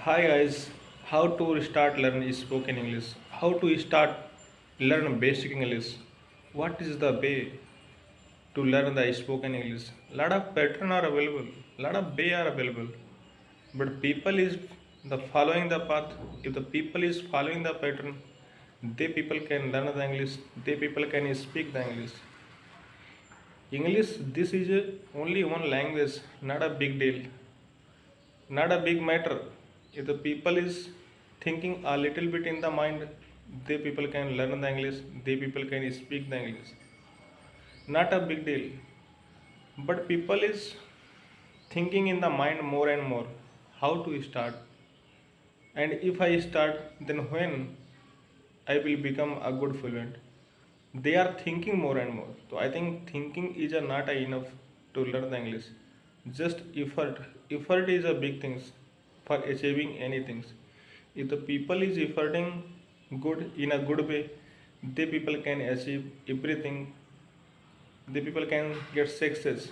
Hi guys, how to start learn spoken English? How to start learn basic English? What is the way to learn the spoken English? Lot of pattern are available, lot of way are available, but people is the following the path. If the people is following the pattern, they people can learn the English. They people can speak the English. English, this is only one language, not a big deal, not a big matter. If the people is thinking a little bit in the mind, they people can learn the English, they people can speak the English, not a big deal. But people is thinking in the mind more and more, how to start, and if I start, then when I will become a good fluent. They are thinking more and more, so I think thinking is a not a enough to learn the English. Just effort is a big things for achieving anything. If the people is efforting good in a good way, they people can achieve everything. The people can get success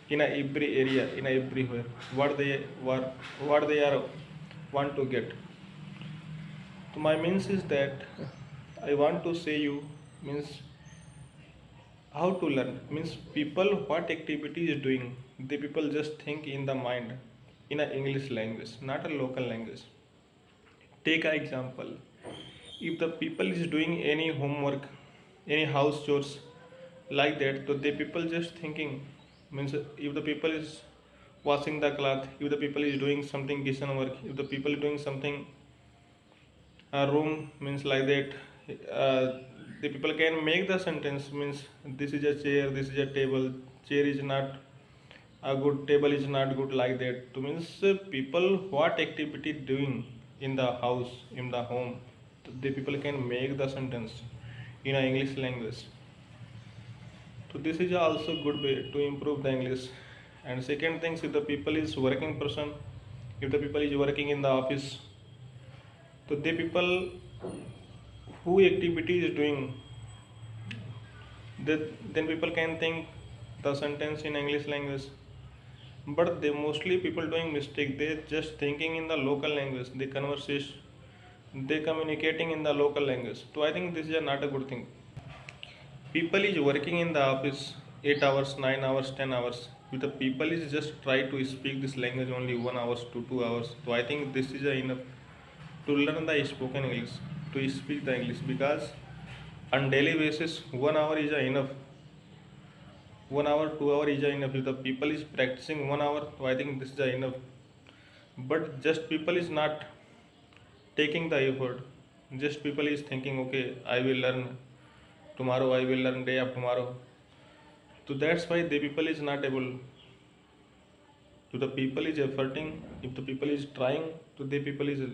in a every area, in a everywhere what they are want to get. So my means is that I want to say you means how to learn means people what activity is doing, the people just think in the mind in a English language, not a local language. Take an example. If the people is doing any homework, any house chores like that, so the people just thinking means if the people is washing the cloth, if the people is doing something kitchen work, if the people is doing something a room means like that, the people can make the sentence means this is a chair, this is a table, chair is not a good, table is not good, like that. To means people what activity doing in the house, in the home, the people can make the sentence in a English language. So this is also good way to improve the English. And second thing, if the people is working person, if the people is working in the office, so the people who activity is doing, then people can think the sentence in English language. But they mostly people doing mistake, they just thinking in the local language, they conversation, they communicating in the local language. So I think this is not a good thing. People is working in the office 8 hours, 9 hours, 10 hours, if the people is just try to speak this language only 1 hours to 2 hours, so I think this is enough to learn the spoken English, to speak the English. Because on daily basis 1 hour is enough, 1 hour 2 hour is enough. If the people is practicing 1 hour, so I think this is enough. But just people is not taking the effort, just people is thinking okay, I will learn tomorrow, I will learn day after tomorrow. So that's why the people is not able to, the people is efforting, if the people is trying, to the people is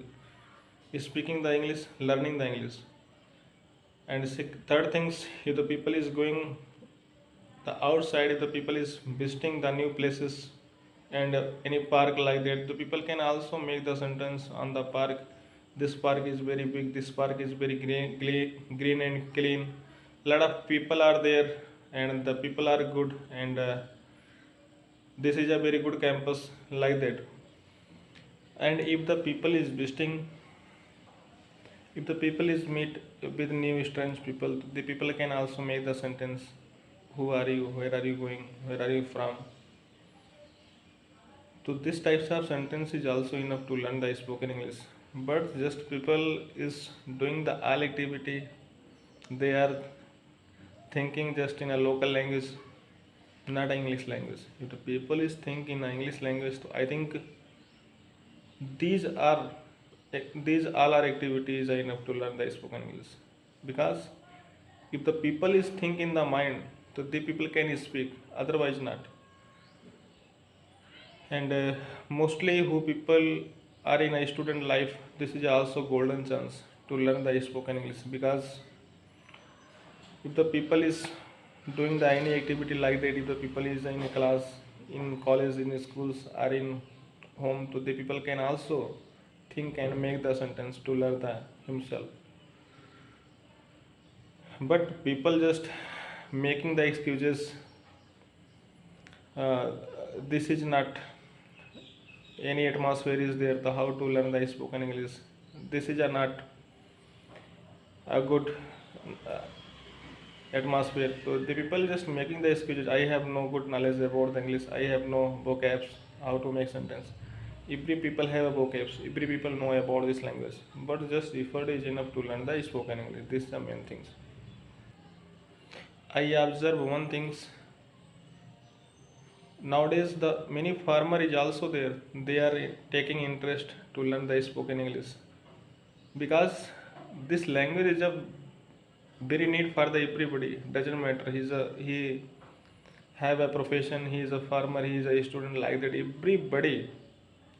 speaking the English, learning the English. And third things, if the people is going the outside, if the people is visiting the new places and any park like that, the people can also make the sentence on the park, this park is very big, this park is very green and clean, lot of people are there, and the people are good, and this is a very good campus, like that. And if the people is visiting, if the people is meet with new strange people, the people can also make the sentence, who are you, where are you going, where are you from. So this types of sentence is also enough to learn the spoken English. But just people is doing the all activity, they are thinking just in a local language, not English language. If the people is think in English language, so I think these are these all are activities are enough to learn the spoken English. Because if the people is think in the mind, so the people can speak, otherwise not. And mostly who people are in a student life, this is also golden chance to learn the spoken English. Because if the people is doing the any activity like that, if the people is in a class, in college, in schools, or in home, so the people can also think and make the sentence to learn the himself. But people just making the excuses, uh, this is not any atmosphere is there, the how to learn the spoken English. This is a not a good uh, atmosphere. So the people just making the excuses. I have no good knowledge about the English. I have no vocabs. How to make sentence. Every people have a vocabs. Every people know about this language. But just effort is enough to learn the spoken English. This is the main things. I observe one things. Nowadays, the many farmer is also there. They are taking interest to learn the spoken English because this language is a very need for the everybody. Doesn't matter. He have a profession. He is a farmer. He is a student like that. Everybody,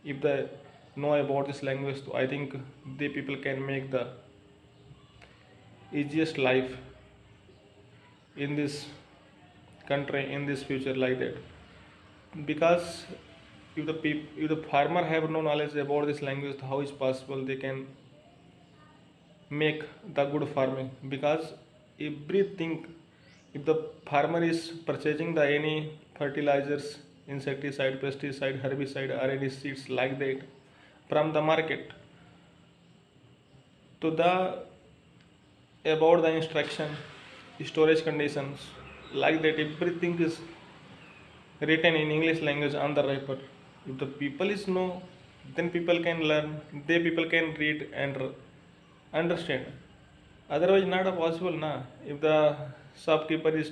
if they know about this language, I think the people can make the easiest life in this country in this future like that. Because if the farmer have no knowledge about this language, how is possible they can make the good farming? Because everything, if the farmer is purchasing the any fertilizers, insecticide, pesticide, herbicide or any seeds like that from the market, to the about the instruction, storage conditions like that, everything is written in English language on the wrapper. If the people is know, then people can learn. They people can read and understand. Otherwise, not a possible na. If the shopkeeper is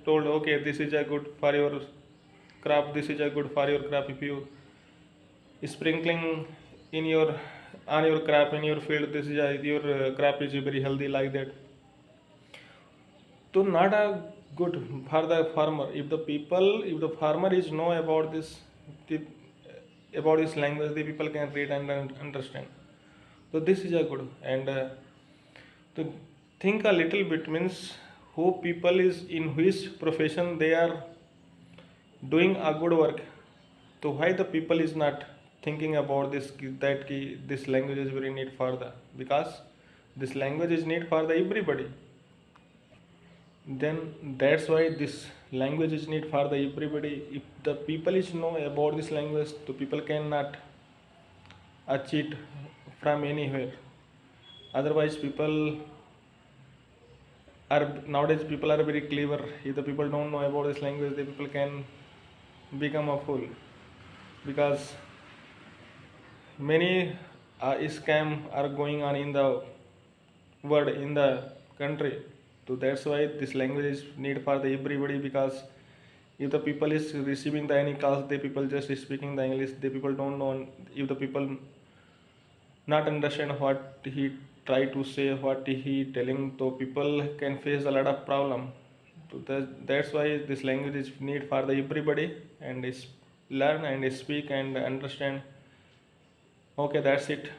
told, okay, this is a good for your crop, this is a good for your crop. If you sprinkling in your on your crop in your field, this is your crop is very healthy like that. So not a good for the farmer. If the farmer is know about this, the, about this language, the people can read and understand. So this is a good. And to think a little bit means who people is in which profession they are doing a good work. So why the people is not thinking about this, that this language is very need for the, because this language is need for the everybody. Then that's why this language is need for the everybody. If the people is know about this language, the people cannot cheat from anywhere. Otherwise people are, nowadays people are very clever. If the people don't know about this language, the people can become a fool. Because many scam are going on in the world, in the country. So that's why this language is need for the everybody. Because if the people is receiving the any calls, the people just speaking the English, the people don't know. If the people not understand what he try to say, what he telling, so people can face a lot of problem. So that's why this language is need for the everybody, and is learn and speak and understand. Okay, that's it.